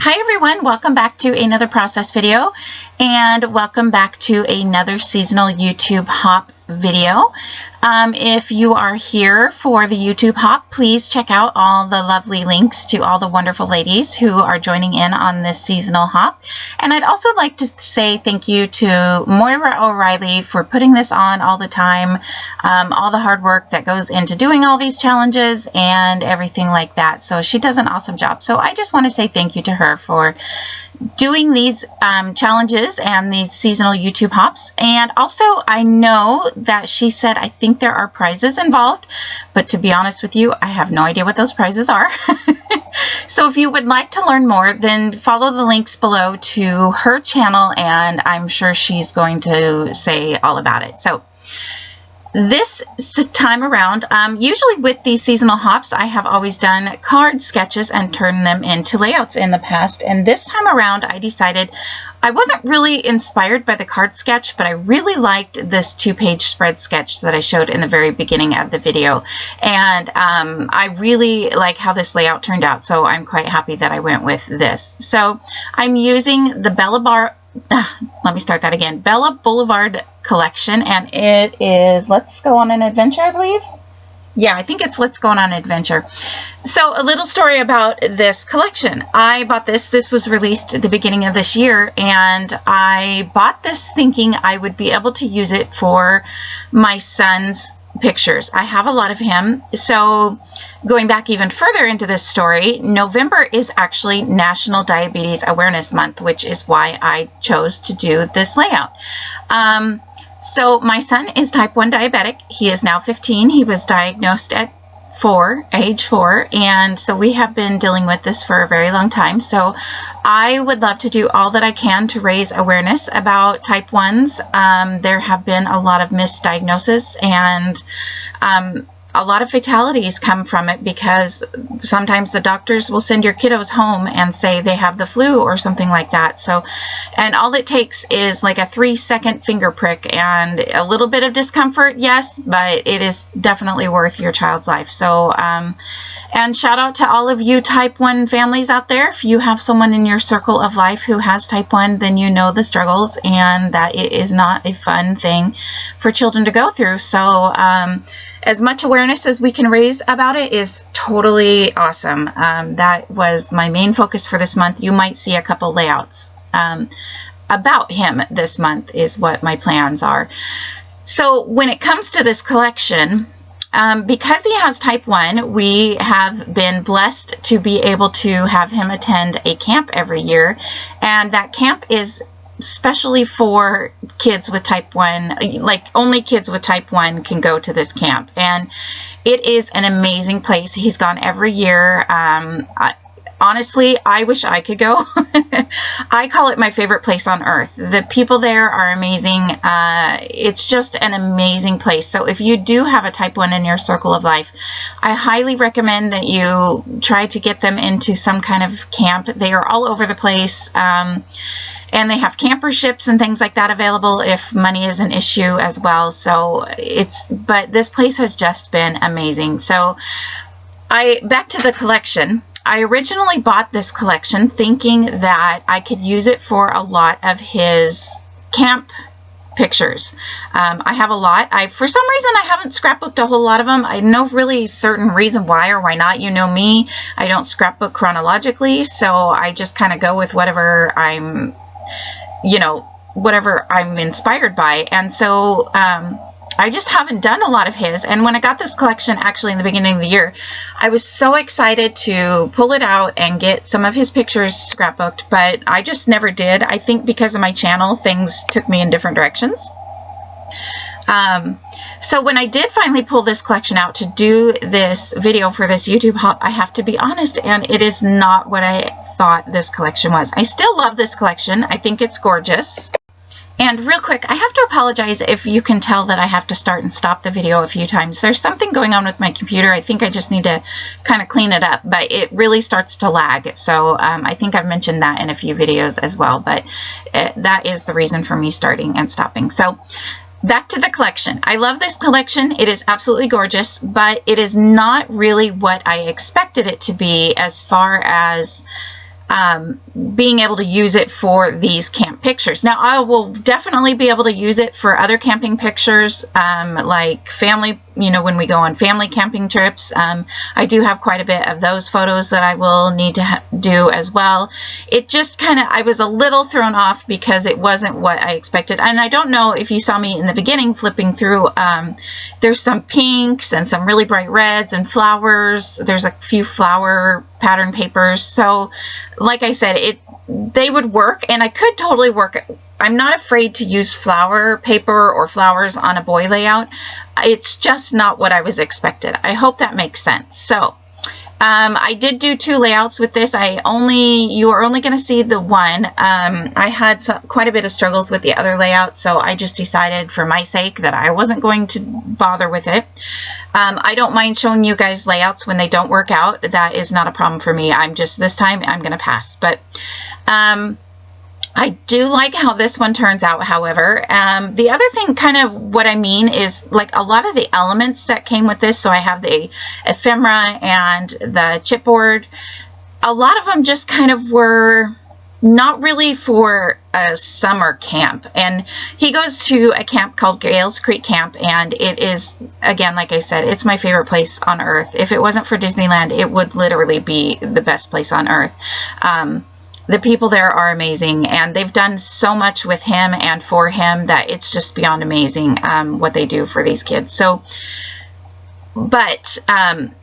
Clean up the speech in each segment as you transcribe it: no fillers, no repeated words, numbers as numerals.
Hi everyone, welcome back to another process video and welcome back to another seasonal YouTube hop video. If you are here for the YouTube hop, please check out all the lovely links to all the wonderful ladies who are joining in on this seasonal hop. And I'd also like to say thank you to Moira O'Reilly for putting this on all the time, all the hard work that goes into doing all these challenges and everything like that. So she does an awesome job. So I just want to say thank you to her for doing these challenges and these seasonal YouTube hops. And also I know that she said I think there are prizes involved, but to be honest with you, I have no idea what those prizes are. So if you would like to learn more, then follow the links below to her channel and I'm sure she's going to say all about it. So this time around, usually with these seasonal hops, I have always done card sketches and turned them into layouts in the past. And this time around, I decided I wasn't really inspired by the card sketch, but I really liked this 2-page spread sketch that I showed in the very beginning of the video. And I really like how this layout turned out, so I'm quite happy that I went with this. So I'm using the Bella Boulevard collection, and it is Let's Go on an Adventure, I believe. Yeah, I think it's Let's Go on an Adventure. So a little story about this collection. I bought this. This was released at the beginning of this year, and I bought this thinking I would be able to use it for my son's pictures. I have a lot of him. So going back even further into this story, November is actually National Diabetes Awareness Month, which is why I chose to do this layout. So my son is type 1 diabetic. He is now 15. He was diagnosed at age 4, and so we have been dealing with this for a very long time. So I would love to do all that I can to raise awareness about type 1s. There have been a lot of misdiagnoses and a lot of fatalities come from it because sometimes the doctors will send your kiddos home and say they have the flu or something like that. So, and all it takes is like a 3-second finger prick and a little bit of discomfort, yes, but it is definitely worth your child's life. So, and shout out to all of you type 1 families out there. If you have someone in your circle of life who has type 1, then you know the struggles and that it is not a fun thing for children to go through. So, as much awareness as we can raise about it is totally awesome. That was my main focus for this month. You might see a couple layouts about him this month is what my plans are. So when it comes to this collection, because he has type 1, we have been blessed to be able to have him attend a camp every year. And that camp is especially for kids with type 1, like only kids with type 1 can go to this camp. And it is an amazing place. He's gone every year. Honestly, I wish I could go. I call it my favorite place on earth. The people there are amazing. It's just an amazing place. So if you do have a type 1 in your circle of life, I highly recommend that you try to get them into some kind of camp. They are all over the place. And they have camperships and things like that available if money is an issue as well. So but this place has just been amazing. So back to the collection. I originally bought this collection thinking that I could use it for a lot of his camp pictures. I have a lot. For some reason, I haven't scrapbooked a whole lot of them. I know really certain reason why or why not. You know me, I don't scrapbook chronologically, so I just kind of go with whatever I'm inspired by. And so I just haven't done a lot of his. And when I got this collection actually in the beginning of the year, I was so excited to pull it out and get some of his pictures scrapbooked, but I just never did. I think because of my channel, things took me in different directions. So when I did finally pull this collection out to do this video for this YouTube hop, I have to be honest, and it is not what I thought this collection was. I still love this collection. I think it's gorgeous. And real quick, I have to apologize if you can tell that I have to start and stop the video a few times. There's something going on with my computer. I think I just need to kind of clean it up, but it really starts to lag. So I think I've mentioned that in a few videos as well, but that is the reason for me starting and stopping. So back to the collection. I love this collection. It is absolutely gorgeous, but it is not really what I expected it to be as far as being able to use it for these camp pictures. Now, I will definitely be able to use it for other camping pictures, like family, you know, when we go on family camping trips. I do have quite a bit of those photos that I will need to do as well. It just kind of, I was a little thrown off because it wasn't what I expected. And I don't know if you saw me in the beginning flipping through, there's some pinks and some really bright reds and flowers. There's a few flower pattern papers. So like I said, they would work, and I could totally work. I'm not afraid to use flower paper or flowers on a boy layout. It's just not what I was expected. I hope that makes sense. So I did do 2 layouts with this. You are only going to see the one. I had quite a bit of struggles with the other layout, so I just decided for my sake that I wasn't going to bother with it. I don't mind showing you guys layouts when they don't work out. That is not a problem for me. This time I'm going to pass. But I do like how this one turns out, however. The other thing, kind of what I mean, is like a lot of the elements that came with this. So I have the ephemera and the chipboard. A lot of them just kind of were not really for a summer camp. And he goes to a camp called Gales Creek Camp, and it is, again, like I said, it's my favorite place on earth. If it wasn't for Disneyland, it would literally be the best place on earth. The people there are amazing, and they've done so much with him and for him that it's just beyond amazing what they do for these kids. So, but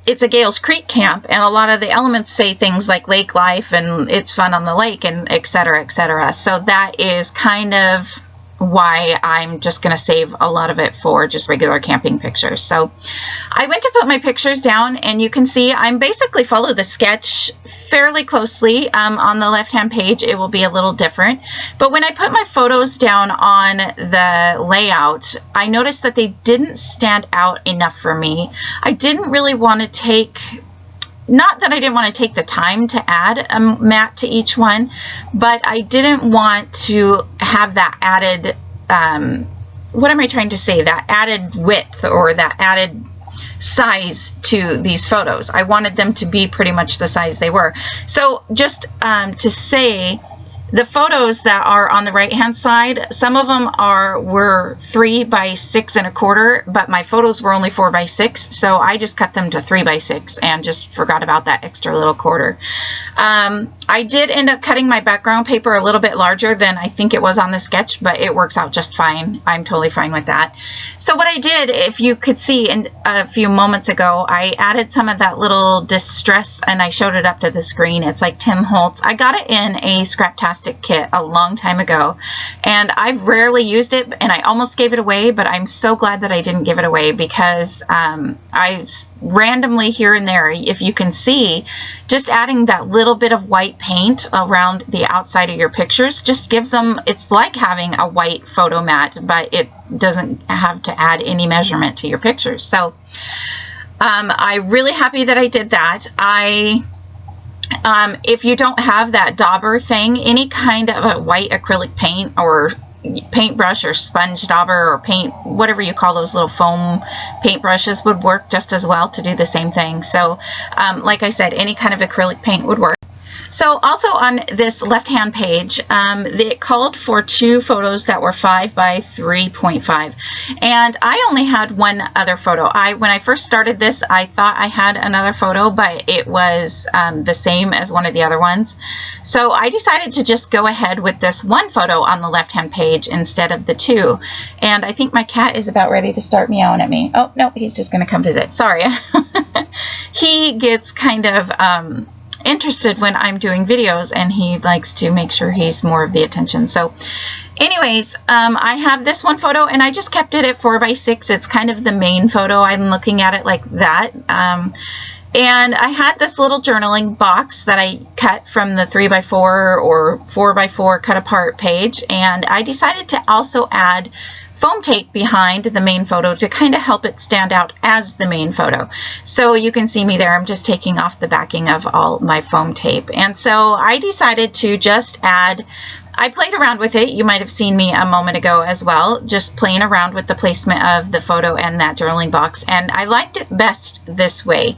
it's a Gales Creek camp, and a lot of the elements say things like lake life and it's fun on the lake and et cetera, et cetera. So that is kind of why I'm just going to save a lot of it for just regular camping pictures. So I went to put my pictures down, and you can see I'm basically follow the sketch fairly closely. On the left hand page it will be a little different, but when I put my photos down on the layout, I noticed that they didn't stand out enough for me. I didn't really want to take, not that I didn't want to take the time to add a mat to each one, but I didn't want to have that added, what am I trying to say, that added width or that added size to these photos. I wanted them to be pretty much the size they were. So just to say, the photos that are on the right hand side, some of them were 3 by 6 1/4, but my photos were only 4 by 6, so I just cut them to 3 by 6 and just forgot about that extra little quarter. I did end up cutting my background paper a little bit larger than I think it was on the sketch, but it works out just fine. I'm totally fine with that. So what I did, if you could see in a few moments ago, I added some of that little distress and I showed it up to the screen. It's like Tim Holtz. I got it in a Scraptastic kit a long time ago, and I've rarely used it, and I almost gave it away, but I'm so glad that I didn't give it away, because I randomly here and there, if you can see, just adding that little bit of white paint around the outside of your pictures just gives them, it's like having a white photo mat, but it doesn't have to add any measurement to your pictures. So I'm really happy that I did that. If you don't have that dauber thing, any kind of a white acrylic paint or paintbrush or sponge dauber or paint, whatever you call those little foam paintbrushes, would work just as well to do the same thing. So like I said, any kind of acrylic paint would work. So also on this left-hand page, it called for 2 photos that were 5 by 3.5, and I only had one other photo. When I first started this, I thought I had another photo, but it was the same as one of the other ones. So I decided to just go ahead with this one photo on the left-hand page instead of the 2. And I think my cat is about ready to start meowing at me. Oh, no, he's just going to come visit. Sorry. He gets kind of interested when I'm doing videos, and he likes to make sure he's more of the attention. So anyways, I have this one photo, and I just kept it at 4 by 6. It's kind of the main photo. I'm looking at it like that. And I had this little journaling box that I cut from the 3 by 4 or 4 by 4 cut apart page, and I decided to also add foam tape behind the main photo to kind of help it stand out as the main photo. So you can see me there. I'm just taking off the backing of all my foam tape. And so I decided to just add, I played around with it. You might have seen me a moment ago as well, just playing around with the placement of the photo and that journaling box. And I liked it best this way.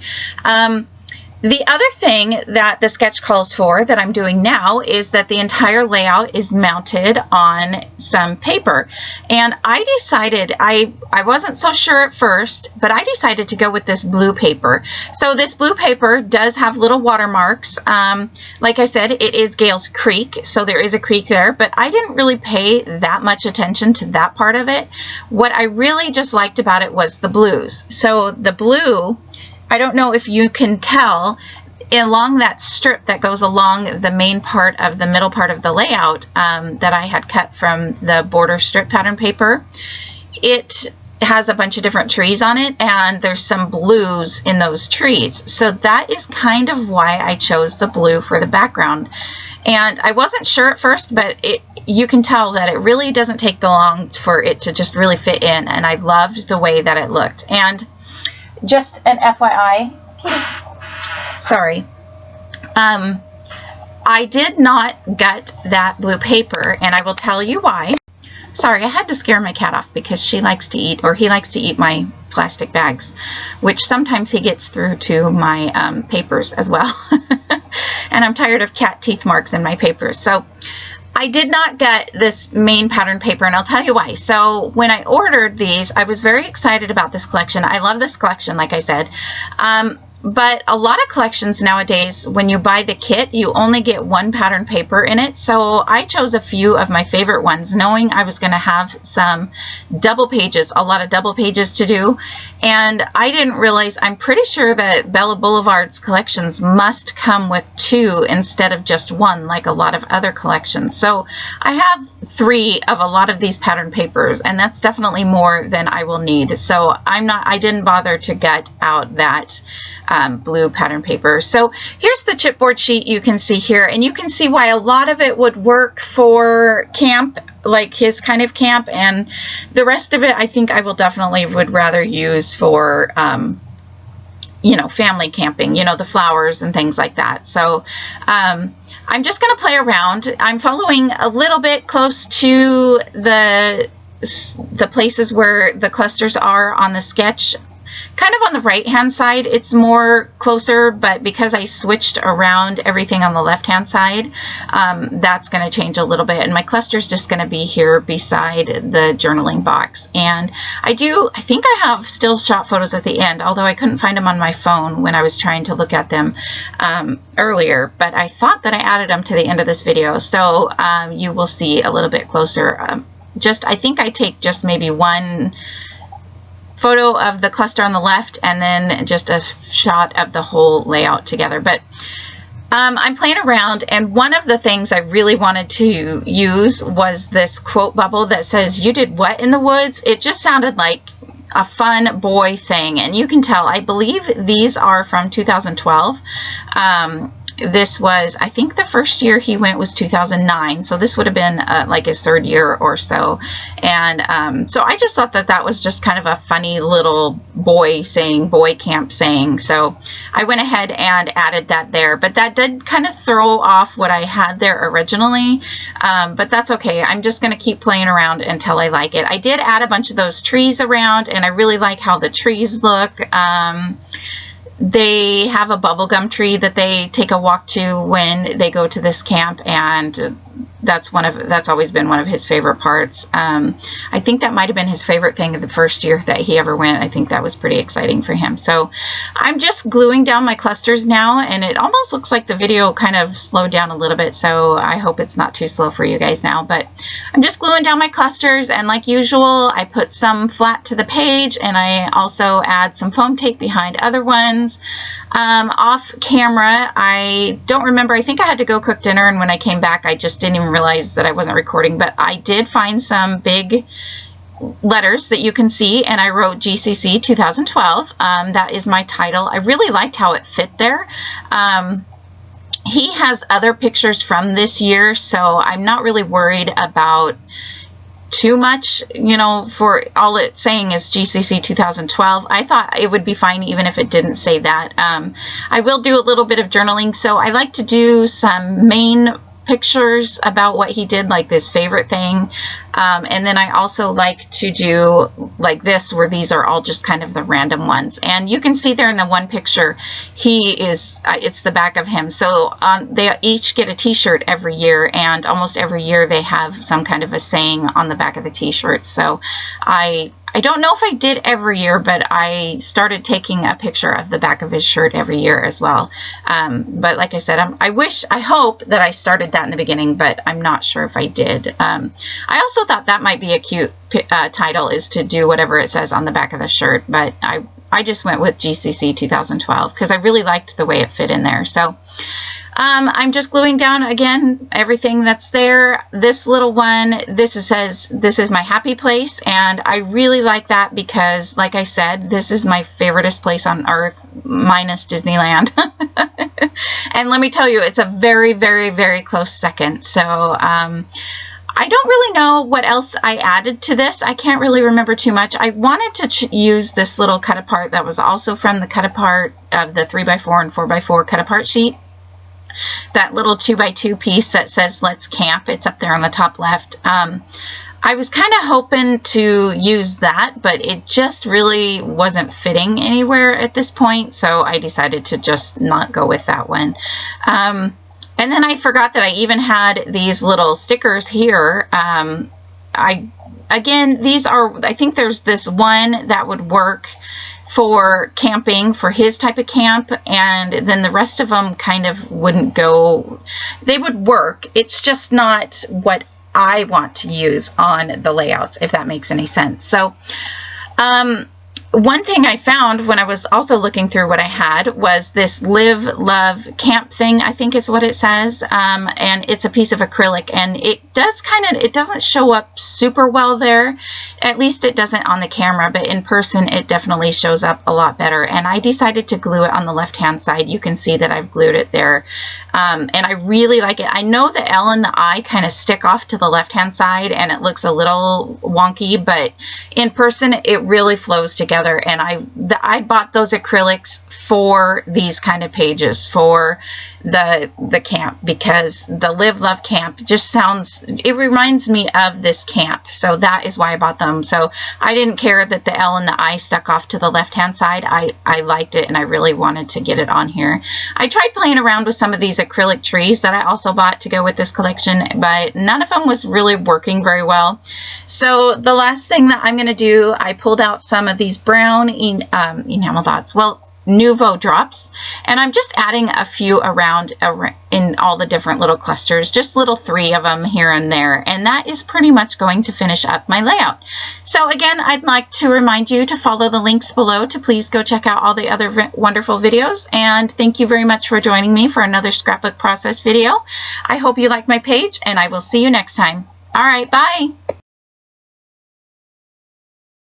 The other thing that the sketch calls for that I'm doing now is that the entire layout is mounted on some paper. And I decided, I wasn't so sure at first, but I decided to go with this blue paper. So this blue paper does have little watermarks. Like I said, it is Gales Creek, so there is a creek there, but I didn't really pay that much attention to that part of it. What I really just liked about it was the blues. So the blue, I don't know if you can tell, along that strip that goes along the main part of the middle part of the layout that I had cut from the border strip pattern paper, it has a bunch of different trees on it, and there's some blues in those trees. So that is kind of why I chose the blue for the background. And I wasn't sure at first, but you can tell that it really doesn't take long for it to just really fit in, and I loved the way that it looked. And just an FYI, sorry, I did not gut that blue paper, and I will tell you why. Sorry, I had to scare my cat off because she likes to eat, or he likes to eat my plastic bags, which sometimes he gets through to my papers as well. And I'm tired of cat teeth marks in my papers. So I did not get this main pattern paper, and I'll tell you why. So when I ordered these, I was very excited about this collection. I love this collection, like I said. But a lot of collections nowadays, when you buy the kit, you only get one pattern paper in it. So I chose a few of my favorite ones, knowing I was going to have some double pages, a lot of double pages to do. And I didn't realize, I'm pretty sure that Bella Boulevard's collections must come with two instead of just one, like a lot of other collections. So I have 3 of a lot of these pattern papers, and that's definitely more than I will need. So I didn't bother to gut out that blue pattern paper. So here's the chipboard sheet you can see here, and you can see why a lot of it would work for camp, like his kind of camp, and the rest of it I think I will definitely would rather use for you know, family camping, you know, the flowers and things like that. So I'm just going to play around. I'm following a little bit close to the places where the clusters are on the sketch. Kind of on the right hand side, it's more closer, but because I switched around everything on the left hand side, that's going to change a little bit, and my cluster is just going to be here beside the journaling box. And I think I have still shot photos at the end, although I couldn't find them on my phone when I was trying to look at them earlier, but I thought that I added them to the end of this video, so you will see a little bit closer. I think I take just maybe one photo of the cluster on the left and then just a shot of the whole layout together. But I'm playing around, and one of the things I really wanted to use was this quote bubble that says, "You did what in the woods?" It just sounded like a fun boy thing, and you can tell, I believe these are from 2012. This was, I think the first year he went was 2009, so this would have been like his 3rd year or so. And so I just thought that that was just kind of a funny little boy camp saying. So I went ahead and added that there, but that did kind of throw off what I had there originally, but that's okay. I'm just going to keep playing around until I like it. I did add a bunch of those trees around, and I really like how the trees look. They have a bubblegum tree that they take a walk to when they go to this camp, and that's always been one of his favorite parts. I think that might have been his favorite thing the first year that he ever went. I think that was pretty exciting for him. So I'm just gluing down my clusters now, and it almost looks like the video kind of slowed down a little bit, so I hope it's not too slow for you guys now. But I'm just gluing down my clusters, and like usual, I put some flat to the page, and I also add some foam tape behind other ones. Off camera, I don't remember, I think I had to go cook dinner, and when I came back I just didn't even realize that I wasn't recording, but I did find some big letters that you can see, and I wrote GCC 2012. That is my title. I really liked how it fit there. He has other pictures from this year, so I'm not really worried about too much, you know, for all it's saying is GCC 2012. I thought it would be fine even if it didn't say that. I will do a little bit of journaling, so I like to do some main pictures about what he did, like this favorite thing. And then I also like to do like this, where these are all just kind of the random ones. And you can see there in the one picture, he is, it's the back of him. So they each get a t-shirt every year, and almost every year they have some kind of a saying on the back of the t-shirt. So I don't know if I did every year, but I started taking a picture of the back of his shirt every year as well. But like I said, I hope that I started that in the beginning, but I'm not sure if I did. I also thought that might be a cute title, is to do whatever it says on the back of the shirt, but I just went with GCC 2012 because I really liked the way it fit in there. So I'm just gluing down again everything that's there. This little one, this says, this is my happy place, and I really like that because, like I said, this is my favoriteest place on earth, minus Disneyland. And let me tell you, it's a very, very, very close second. So I don't really know what else I added to this. I can't really remember too much. I wanted to use this little cut apart that was also from the cut apart of the 3x4 and 4x4 cut apart sheet. That little 2x2 piece that says "Let's Camp." It's up there on the top left. I was kind of hoping to use that, but it just really wasn't fitting anywhere at this point, so I decided to just not go with that one. And then I forgot that I even had these little stickers here. Again, these are, I think there's this one that would work for camping, for his type of camp, and then the rest of them kind of wouldn't go. They would work. It's just not what I want to use on the layouts, if that makes any sense. So one thing I found when I was also looking through what I had was this Live, Love, Camp thing, I think is what it says, and it's a piece of acrylic, and it does it doesn't show up super well there, at least it doesn't on the camera, but in person it definitely shows up a lot better, and I decided to glue it on the left hand side. You can see that I've glued it there, and I really like it. I know the L and the I kind of stick off to the left hand side and it looks a little wonky, but in person it really flows together. And I bought those acrylics for these kind of pages, for the camp, because the Live, Love, Camp just sounds, it reminds me of this camp, so that is why I bought them. So I didn't care that the L and the I stuck off to the left hand side. I liked it and I really wanted to get it on here. I tried playing around with some of these acrylic trees that I also bought to go with this collection, but none of them was really working very well. So the last thing that I'm going to do, I pulled out some of these brown enamel dots, well, Nouveau drops, and I'm just adding a few around in all the different little clusters, just little 3 of them here and there, and that is pretty much going to finish up my layout. So again, I'd like to remind you to follow the links below to please go check out all the other wonderful videos, and thank you very much for joining me for another scrapbook process video. I hope you like my page, and I will see you next time. All right, bye.